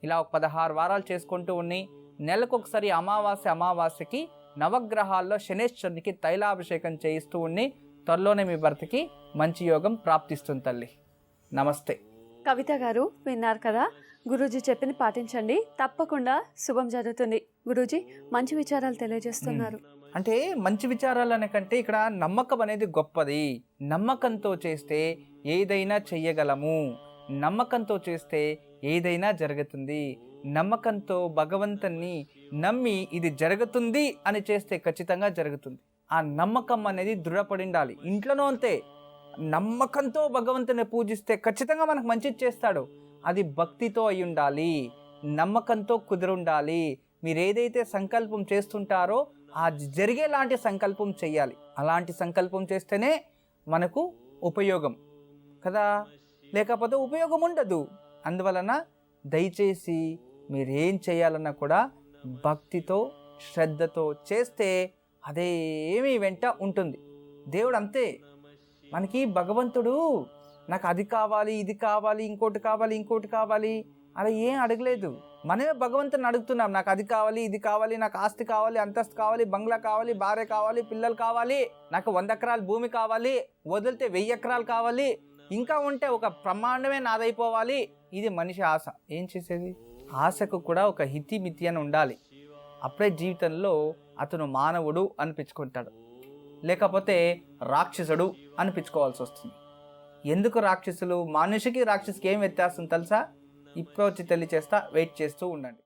ఇలా ఒక 16 వారాలు చేసుకుంటూ ఉన్ని నెలకొకసారి అమావాస్యకి నవగ్రహాల్లో శనేశ్వరునికి తైలాభిషేకం చేయిస్తూ ఉన్ని త్వరలోనే మీ భర్తకి మంచి యోగం ప్రాప్తిస్తుంది తల్లి. నమస్తే. కవిత గారు విన్నారు కదా, గురూజీ చెప్పింది పాటించండి, తప్పకుండా శుభం జరుగుతుంది. గురూజీ మంచి విచారాలు తెలియజేస్తున్నారు. అంటే మంచి విచారాలు అనే కంటే ఇక్కడ నమ్మకం అనేది గొప్పది. నమ్మకంతో చేస్తే ఏదైనా చెయ్యగలము, నమ్మకంతో చేస్తే ఏదైనా జరుగుతుంది. నమ్మకంతో భగవంతుని నమ్మి ఇది జరుగుతుంది అని చేస్తే ఖచ్చితంగా జరుగుతుంది. ఆ నమ్మకం అనేది దృఢపడి ఉండాలి. ఇంట్లోనూ అంతే, నమ్మకంతో భగవంతుని పూజిస్తే ఖచ్చితంగా మనకు మంచి చేస్తాడు. అది భక్తితో అయి ఉండాలి, నమ్మకంతో కుదిరుండాలి. మీరు ఏదైతే సంకల్పం చేస్తుంటారో అది జరిగేలాంటి సంకల్పం చేయాలి. అలాంటి సంకల్పం చేస్తేనే మనకు ఉపయోగం కదా, లేకపోతే ఉపయోగం ఉండదు. అందువలన దయచేసి మీరేం చేయాలన్నా కూడా భక్తితో శ్రద్ధతో చేస్తే అదేమీ వెంట ఉంటుంది. దేవుడు అంతే, మనకి భగవంతుడు నాకు అది కావాలి, ఇది కావాలి, ఇంకోటి కావాలి అలా ఏం అడగలేదు. మనమే భగవంతుని అడుగుతున్నాం, నాకు అది కావాలి, ఇది కావాలి, నాకు ఆస్తి కావాలి, అంతస్తు కావాలి, బంగ్లా కావాలి, భార్య కావాలి, పిల్లలు కావాలి, నాకు 100 ఎకరాల భూమి కావాలి, వదిలితే 1000 ఎకరాలు కావాలి, ఇంకా ఉంటే ఒక బ్రహ్మాండమే నాదైపోవాలి. ఇది మనిషి ఆశ. ఏం చేసేది? ఆశకు కూడా ఒక హితిమితి అని ఉండాలి. అప్పుడే జీవితంలో అతను మానవుడు అనిపించుకుంటాడు, లేకపోతే రాక్షసుడు అనిపించుకోవాల్సి వస్తుంది. ఎందుకు రాక్షసులు? మనిషికి రాక్షసుకి ఏం వ్యత్యాసం తెలుసా? ఇప్పుడు వచ్చి తెలియచేస్తా, వెయిట్ చేస్తూ ఉండండి.